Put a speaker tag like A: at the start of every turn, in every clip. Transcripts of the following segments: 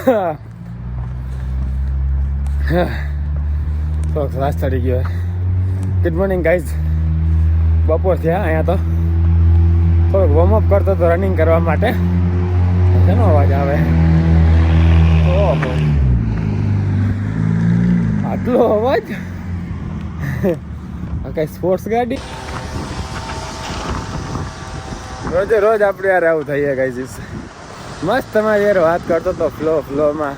A: તો શ્વાસ ચડી ગયો. Good morning guys. બપોર થયા. અહીંયા તો થોડુંક વોર્મઅપ કરતો હતો રનિંગ કરવા માટે. શેનો અવાજ આવે? ઓહો, આટલો અવાજ! કઈ સ્પોર્ટ્સ ગાડી? રોજે રોજ આપણે યાર આવું થઈએ ગાઈઝ. મસ્ત તમારી યાર વાત કરતો હતો ફ્લોમાં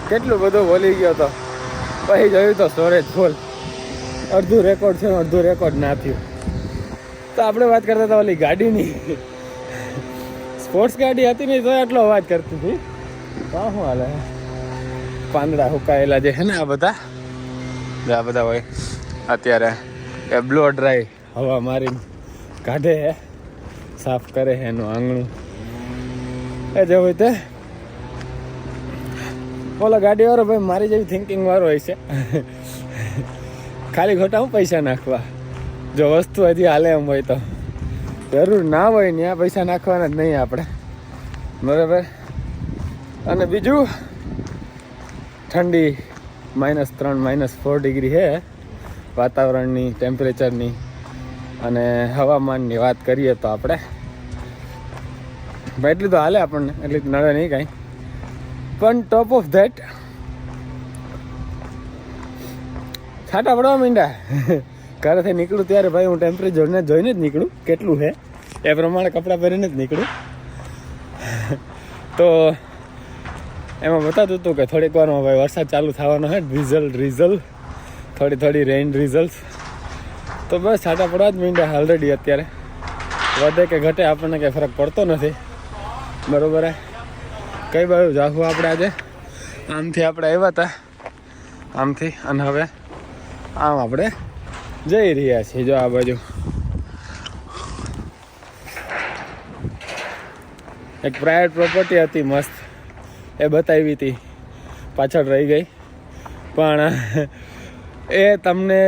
A: કેટલું બધું બોલી ગયો હતો. પછી જોયું તો સ્ટોરેજ ફૂલ. અડધું રેકોર્ડ છે, અડધું રેકોર્ડ ના થયું. તો આપણે વાત કરતા હતા ઓલી ગાડીની. સ્પોર્ટ્સ ગાડી હતી નહીં તો આટલો અવાજ કરતી હતી. તો શું હાલે? પાંદડા હુકાયેલા જે છે ને આ બધા હોય અત્યારે એ બ્લો ડ્રાય હવા મારીને કાઢે છે, સાફ કરે છે એનું આંગણું. એ જે હોય તે ઓલો ગાડીવાળો ભાઈ મારી જેવી થિંકિંગ વાળો હોય છે. ખાલી ખોટા હું પૈસા નાખવા? જો વસ્તુ હજી હાલે એમ હોય તો જરૂર ના હોય ને આ પૈસા નાખવાના જ નહીં આપણે, બરાબર. અને બીજું ઠંડી -3 -4 ડિગ્રી છે વાતાવરણની, ટેમ્પરેચરની અને હવામાનની વાત કરીએ તો આપણે એટલું તો હાલે આપણને, એટલી નડે નહીં કાંઈ. પણ ટોપ ઓફ ધેટ છાંટા પડવા માંડ્યા. ઘરેથી નીકળું ત્યારે ભાઈ હું ટેમ્પરેચરને જોઈને જ નીકળું કેટલું છે એ પ્રમાણે કપડાં પહેરીને જ નીકળું. તો એમાં બતાતું હતું કે થોડીક વારમાં ભાઈ વરસાદ ચાલુ થવાનો છે, ડ્રીઝલ થોડી રેઇન ડ્રીઝલ્સ. તો બસ છાંટા પડવા જ માંડ્યા ઓલરેડી. અત્યારે વધે કે ઘટે આપણને કંઈ ફરક પડતો નથી, બરાબર. કઈ બાજુ જાવું આપણે આજે? આમથી આપણે આવ્યા હતા, આમથી, અને હવે આમ આપણે જઈ રહ્યા છીએ. જો આ બાજુ એક પ્રાઇવેટ પ્રોપર્ટી હતી મસ્ત, એ બતાવી હતી, પાછળ રહી ગઈ. પણ એ તમને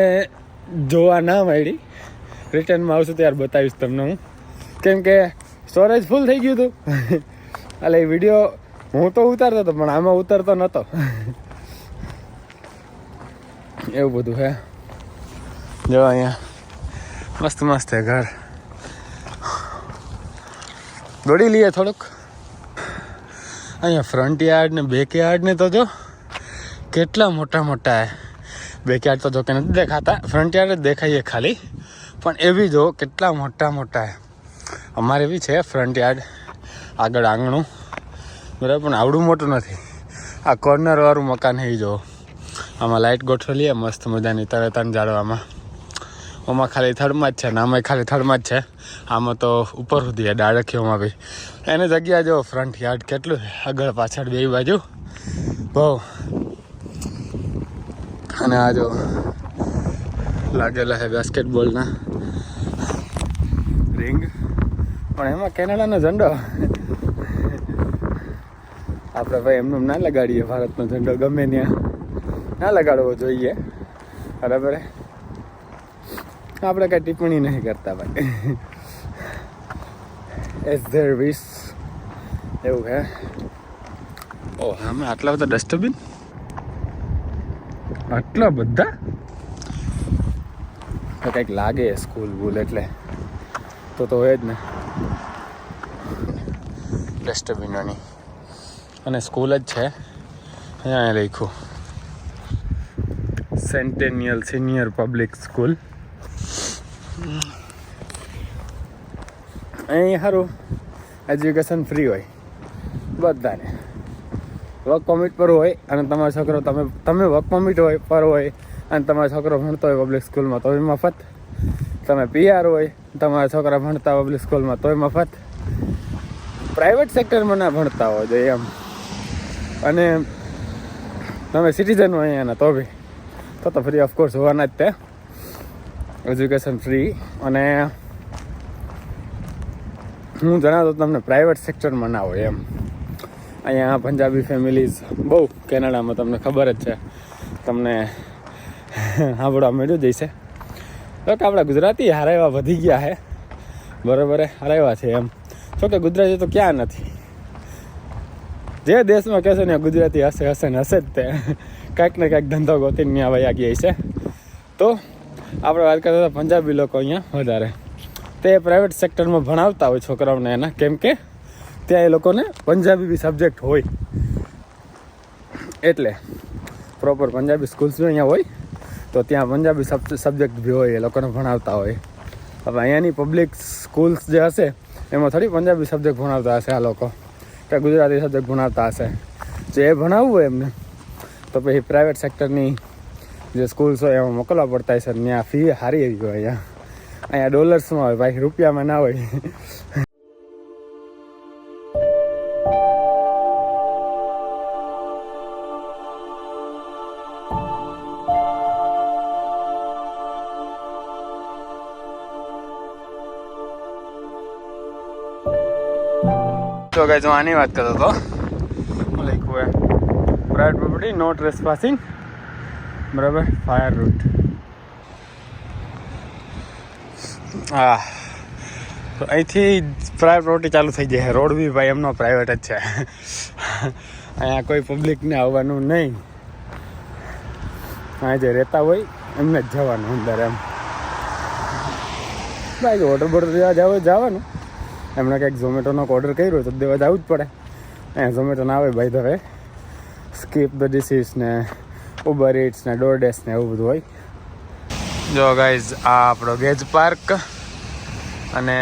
A: જોવા ના મળી. રિટર્નમાં આવશું ત્યારે બતાવીશ તમને હું, કેમ કે સ્ટોરેજ ફૂલ થઈ ગયું હતું. એટલે એ વિડીયો હું તો ઉતારતો હતો પણ આમાં ઉતરતો નહોતો. એવું બધું હે. જો અહીંયા મસ્ત છે ઘર. દોડી લઈએ થોડુંક. અહીંયા ફ્રન્ટ યાર્ડ ને બેક યાર્ડ ને તો જો કેટલા મોટા હે. બેક યાર્ડ તો જો કે નથી દેખાતા, ફ્રન્ટ યાર્ડ જ દેખાઈએ ખાલી. પણ એ બી જો કેટલા મોટા હે. અમારે બી છે ફ્રન્ટ યાર્ડ, આગળ આંગણું, બરાબર. પણ આવડું મોટું નથી. આ કોર્નરવાળું મકાન છે જો. આમાં લાઇટ ગોઠવેલી મસ્ત મજાની તરતન જાળવામાં. આમાં ખાલી થડમાં જ છે ને આમાં ખાલી થડમાં જ છે. આમાં તો ઉપર સુધી ડાળખીઓમાં બી એની જગ્યા જો. ફ્રન્ટ યાર્ડ કેટલું છે, આગળ પાછળ બે બાજુ બહુ. અને આ જો લાગેલા છે બાસ્કેટબોલના રિંગ, પણ એમાં કેનેડાનો ઝંડો. આપણે ભાઈ એમનું ના લગાડીએ ભારતનો ઝંડો, ગમે ત્યાં ના લગાડવો જોઈએ, બરાબર. આપણે કાંઈ ટિપ્પણી નહીં કરતા ભાઈ. એઝ ધેર વિશ એવું હે. ઓહ, આમાં આટલા બધા ડસ્ટબિન, આટલા બધા. તો કંઈક લાગે સ્કૂલ બૂલ એટલે તો હોય જ ને ડસ્ટબિનોની. અને સ્કૂલ જ છે. અહીંયા લખ્યું સેન્ટેનિયલ સિનિયર પબ્લિક સ્કૂલ. અહીં સારું એજ્યુકેશન ફ્રી હોય બધાને. વર્ક પરમિટ પર હોય અને તમારો છોકરો તમે વર્ક પરમિટ પર હોય અને તમારો છોકરો ભણતો હોય પબ્લિક સ્કૂલમાં તો એ મફત. તમે PR હોય, તમારા છોકરા ભણતા પબ્લિક સ્કૂલમાં તોય મફત. પ્રાઇવેટ સેક્ટરમાં ના ભણતા હોય જો એમ. અને તમે સિટીઝન હોય અહીંયાના તો બી તો ફ્રી ઓફકોર્સ હોવાના જ તે. Education free. અને હું જણાવતો તમને પ્રાઇવેટ સેક્ટરમાં ના હોય એમ. અહીંયા પંજાબી ફેમિલીઝ બહુ કેનેડામાં, તમને ખબર જ છે, તમને સાંભળવા મળ્યું જઈશે. તો કે આપણા ગુજરાતી હારા એવા વધી ગયા છે, બરાબર. હારા એવા છે એમ. જો કે ગુજરાતી તો ક્યાં નથી. જે દેશમાં કહેશે ને ગુજરાતી હશે હશે ને હશે જ તે કાંઈક ને કાંઈક ધંધો ગોતીને ત્યાં વયા ગયા છે. તો આપણે વાત કરતા હતા પંજાબી લોકો અહીંયા વધારે તે પ્રાઇવેટ સેક્ટરમાં ભણાવતા હોય છોકરાઓને એના, કેમ કે ત્યાં એ લોકોને પંજાબી બી સબ્જેક્ટ હોય, એટલે પ્રોપર પંજાબી સ્કૂલ્સ બી અહીંયા હોય તો ત્યાં પંજાબી સબ્જેક્ટ બી હોય, એ લોકોને ભણાવતા હોય. હવે અહીંયાની પબ્લિક સ્કૂલ્સ જે હશે એમાં થોડી પંજાબી સબ્જેક્ટ ભણાવતા હશે આ લોકો, કે ગુજરાતી સબ્જેક્ટ ભણાવતા હશે. જે ભણાવવું હોય એમને તો પછી પ્રાઇવેટ સેક્ટરની જે સ્કૂલ્સ હોય એમાં મોકલવા પડતા હશે. ત્યાં ફી સારી એવી હોય, અહીંયા ડોલર્સમાં હોય ભાઈ, રૂપિયામાં ના હોય. તો ગાઈસ હું આની વાત કરતો હતો, લખ્યું હે પ્રાઇવેટ પ્રોપર્ટી નો ટ્રેસપાસિંગ, બરાબર, ફાયર રૂટ. હા, તો અહીંથી પ્રાઇવેટ પ્રોપર્ટી ચાલુ થઈ જાય. રોડ બી ભાઈ એમનો પ્રાઇવેટ જ છે. અહીંયા કોઈ પબ્લિકને આવવાનું નહીં, અહીંયા જે રહેતા હોય એમને જ જવાનું અંદર એમ. ભાઈ ઓર્ડર બોર્ડર દેવા જાવ જવાનું, એમણે કંઈક ઝોમેટોનો ઓર્ડર કર્યો હોય તો દેવા જવું જ પડે. અહીંયા ઝોમેટો ના આવે ભાઈ, તો હવે સ્કીપ ધ ડિસીસ ને ઉબર ઇટ્સ ને ડોરડેશ ને એવું બધું હોય. જો ગાઈઝ આ આપણો ગેજ પાર્ક, અને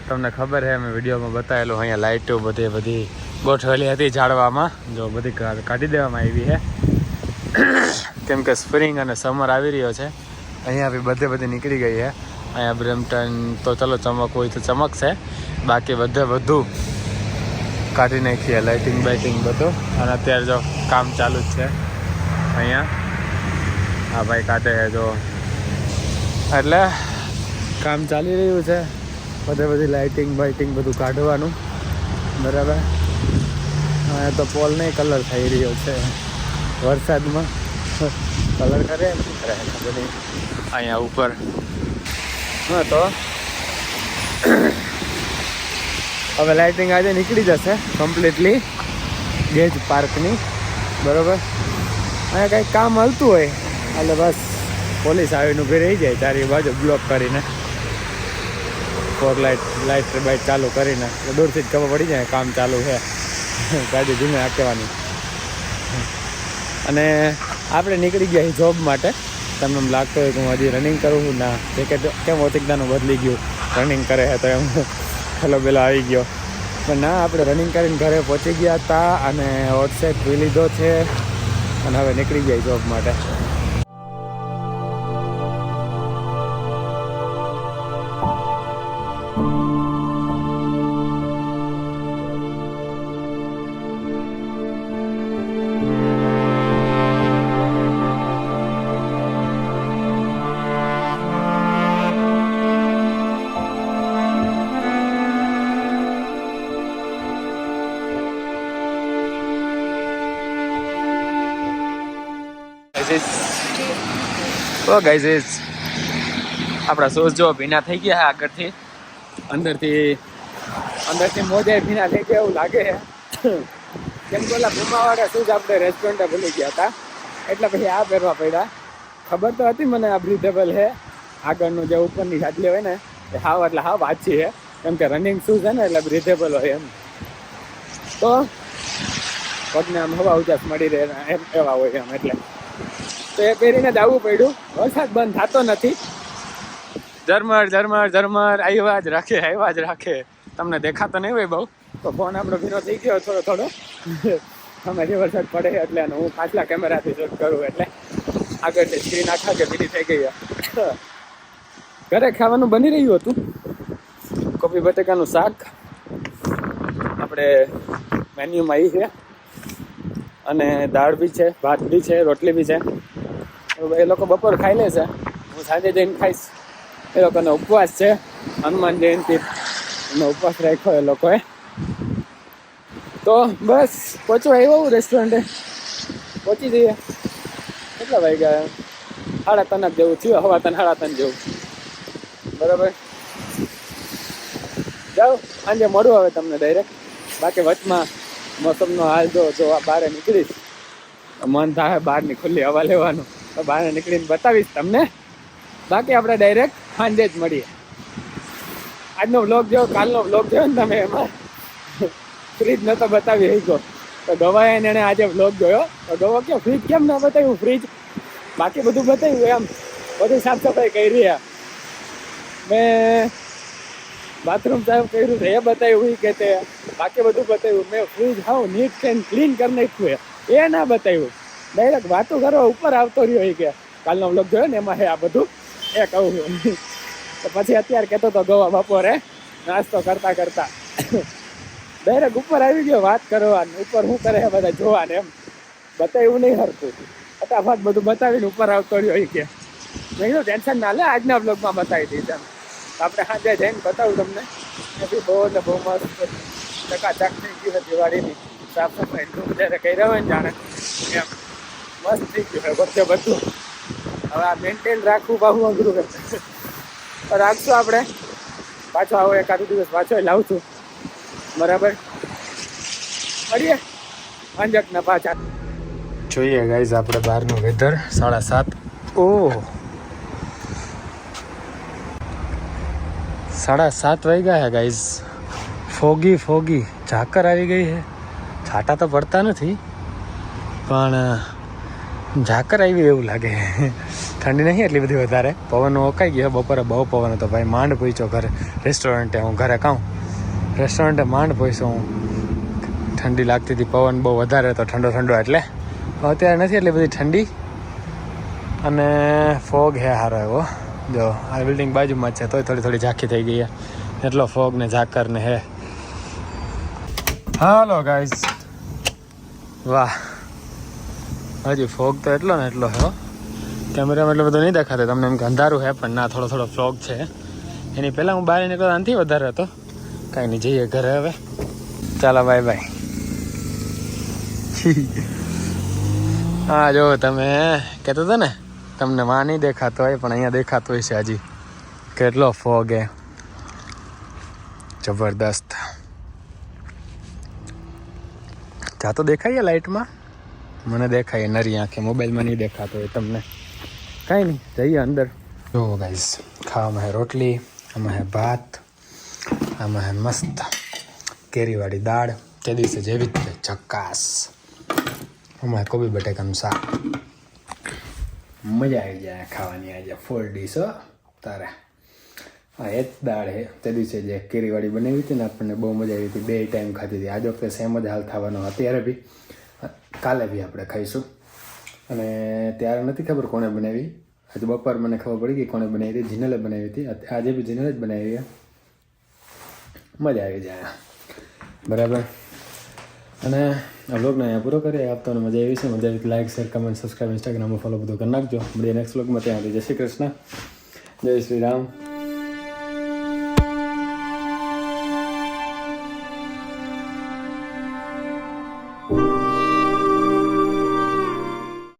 A: તમને ખબર છે મેં વિડીયોમાં બતાવેલું અહીંયા લાઇટો બધી ગોઠવેલી હતી ઝાડવામાં, જો બધી કાઢી દેવામાં આવી છે કેમ કે સ્પ્રિંગ અને સમર આવી રહ્યો છે. અહીંયા બી બધી નીકળી ગઈ છે. અહીંયા બ્રેમ્પટન તો ચલો ચમક હોય તો ચમકશે, બાકી બધું કાઢી નાખીએ, લાઇટિંગ બાઇટિંગ બધું. અને અત્યારે જો કામ ચાલુ જ છે અહીંયા, હા ભાઈ કાઢે છે જો, એટલે કામ ચાલી રહ્યું છે. બધી લાઇટિંગ બાઇટિંગ બધું કાઢવાનું, બરાબર. અહીંયા તો પોલ નહીં કલર થઈ રહ્યો છે વરસાદમાં, કલર કરે ખબર નહીં અહીંયા ઉપર. હા, તો હવે લાઇટિંગ આજે નીકળી જશે કમ્પ્લીટલી ગેજ પાર્કની, બરાબર. અહીંયા કંઈક કામ હાલતું હોય એટલે બસ પોલીસ આવીને ઊભી રહી જાય ચારે બાજુ બ્લોક કરીને, ફોર લાઇટ બાઇટ ચાલુ કરીને, દૂરથી જ ખબર પડી જાય કામ ચાલુ છે, ગાડી ધીમે હાંકવાની. અને આપણે નીકળી ગયા જોબ માટે. તમને એમ લાગતો હોય કે હું હજી રનિંગ કરું છું, ના જેકેટ કેમ ઓતિકદાનું બદલી ગયું, રનિંગ કરે છે તો એમ હેલો બેલો આવી ગયો, પણ ના, આપણે રનિંગ કરીને ઘરે પહોંચી ગયા હતા અને વોટ્સએપ પી લીધો છે અને હવે નીકળી ગયા જોબ માટે. ઓ ગાઈઝ આપણા સોસ જો ભીના થઈ ગયા છે આગળથી, અંદરથી મોજા ભીના થઈ ગયા એવું લાગે છે. કેમ કે ઓલા ભૂમાવાળા શૂઝ આપણે રેસ્ટોરન્ટે ભૂલી ગયા હતા, એટલે પછી આ પહેરવા પડ્યા. ખબર તો હતી મને આ બ્રીથેબલ છે, આગળનું જે ઉપરની જાટલી હોય ને એ હાવ એટલે હાવ વાંચી છે, કેમ કે રનિંગ શૂઝ છે ને એટલે બ્રીથેબલ હોય એમ, તો પગને આમ હવા ઉજાસ મળી રહે એમ એવા હોય એમ, એટલે તો એ પહેરીને જ આવવું પડ્યું. વરસાદ બંધ થતો નથી, ઝરમર આવ્યા જ રાખે. તમને દેખાતો નહીં હોય બહુ, તો ફોન આપણો ભીનો થઈ ગયો થોડો અમે જે વરસાદ પડે એટલે હું પાછલા કેમેરાથી શૂટ કરું, એટલે આગળથી સ્ક્રીન આખા કે ભીની થઈ ગઈ. ઘરે ખાવાનું બની રહ્યું હતું, કોબી બટેકાનું શાક આપણે મેન્યુમાં એ છે, અને દાળ બી છે, ભાત બી છે, રોટલી બી છે. એ લોકો બપોર ખાઈ લેશે, હું સાંજે જઈને ખાઈશ. એ લોકોનો ઉપવાસ છે, હનુમાન જયંતિ એનો ઉપવાસ રાખ્યો એ લોકોએ. તો બસ પહોંચવા આવ્યો રેસ્ટોરન્ટે, પહોંચી જઈએ. કેટલા વાગ્યા? 3:30 જેવું થયું, 3:30 જેવું, બરાબર. જાઓ, સાંજે મળું હવે તમને ડાયરેક્ટ. બાકી વચમાં મોસમનો હાલ જો આ બહાર નીકળીશ મન થાય બહારની ખુલ્લી હવા લેવાનું તો બહાર નીકળીને બતાવીશ તમને. બાકી આપણે ડાયરેક્ટ સાંજે જ મળીએ. આજનો વ્લોગ જોયો, કાલનો વ્લોગ જોયો ને તમે, એમાં ફ્રીજ નહોતો બતાવી શક્યો. તો ગવાએ એને આજે વ્લોગ જોયો તો ગવા કે ફ્રીજ કેમ ન બતાવ્યું? ફ્રીજ બાકી બધું બતાવ્યું, એમ બધી સાફ સફાઈ કરી. મેં બાથરૂમ સાફ કર્યું એ બતાવ્યું કે તે બાકી બધું બતાવ્યું. મેં fridge how neat and clean કરી નાખ્યું એ ના બતાવ્યું. ડાયરેક્ટ વાતો કરવા ઉપર આવતો રહ્યો કે કાલનો વ્લોગ જોયો ને એમાં હે આ બધું એ કહું. તો પછી અત્યારે કહેતો તો ગવા બપોરે નાસ્તો કરતા કરતા ડાયરેક્ટ ઉપર આવી ગયો વાત કરવાનું. ઉપર શું કરે છે બધા જોવાને, એમ બતાવ્યું નહીં હરતું. ફટાફટ બધું બતાવીને ઉપર આવતો રહ્યો કે મેં કીધું ટેન્શન ના લે, આજના બ્લોગમાં બતાવી દઈશ એમ. આપણે સાંજે જઈને બતાવું તમને. બહુ ને બહુ મસ્ત ચકાચક થઈ ગયું છે દિવાળીની સાફ સફાઈ. તું જ્યારે કહી રહ્યો ને જાણે એમ મસ્ત થઈ ગયું છે બધું. હવે આ મેન્ટેન રાખવું બહુ અઘરું છે. રાખશું આપણે, પાછો આવો એકાદ દિવસ પાછો લાવશું. બરાબર, મળીએ અંજકના પાછા. જોઈએ ગાઈઝ આપણે બહારનું વેધર 7:30. ઓહ 7:30 વાગ્યા છે ગાઈઝ. ફોગી ઝાકર આવી ગઈ છે. છાંટા તો પડતા નથી પણ ઝાકર આવી એવું લાગે. ઠંડી નહીં એટલી બધી વધારે. પવન ઓકાઈ ગયો. બપોરે બહુ પવન હતો ભાઈ. માંડ પહોંચ્યો ઘરે રેસ્ટોરન્ટે. હું ઘરે કહું રેસ્ટોરન્ટે માંડ પહોંચ્યો હું. ઠંડી લાગતી હતી, પવન બહુ વધારે હતો, ઠંડો એટલે. અત્યારે નથી એટલી બધી ઠંડી અને ફોગ હે સારો એવો. જો આ બિલ્ડિંગ બાજુમાં જ છે તોય થોડી ઝાંખી થઈ ગઈ. એટલો ફોગ ને ઝાકર ને હે. હાલો ગાઈઝ, વાહ હજી ફોગ તો એટલો ને એટલો હે. કેમેરામાં એટલો બધો નહીં દેખાતો તમને, એમ કે અંધારું હે પણ ના થોડો ફોગ છે. એની પહેલાં હું બહાર નીકળતો આનાથી વધારે હતો. કાંઈ નહીં, જઈએ ઘરે હવે. ચાલો બાય બાય. હા જો તમે કહેતો હતો ને તમને માં નહીં દેખાતો હોય પણ અહીંયા દેખાતો હોય છે હજી. કેટલો ફોગ હે, જબરદસ્ત. જાતો દેખાય લાઇટમાં? મને દેખાય નરી આંખે, મોબાઈલમાં નહીં દેખાતો હોય તમને. કાંઈ નહીં, જઈએ અંદર. જો ગાઈઝ ખાવામાં હે રોટલી, આમાં હે ભાત, આમાં હે મસ્ત કેરીવાળી દાળ તે દિવસે જેવી જ ચક્કાસ. આમાં કોબી બટેકાનું શાક. મજા આવી જાય ખાવાની. આજે ફૂલ ડીશ હો તારે. હા એ જ દાળ છે તે દિવસે જે કેરીવાળી બનાવી હતી ને આપણને બહુ મજા આવી હતી. 2 ટાઈમ ખાધી હતી. આજ વખતે સેમ જ હાલ થવાનો. અત્યારે બી કાલે બી આપણે ખાઈશું. અને ત્યારે નથી ખબર કોણે બનાવી. આજે બપોર મને ખબર પડી ગઈ કોણે બનાવી હતી. જીનલે બનાવી હતી. આજે બી જીનલે જ બનાવી. મજા આવી જાય બરાબર. અને આ વ્લોગને અહીંયા પૂરો કરીએ. આપતો મજા આવી છે. મજા આવી લાઈક શેર કમેન્ટ સબસ્ક્રાઈબ ઇન્સ્ટાગ્રામમાં ફોલો બધું કરી નાખજો. મળીએ નેક્સ્ટ વ્લોગમાં. ત્યાં જય શ્રી કૃષ્ણ, જય શ્રી રામ.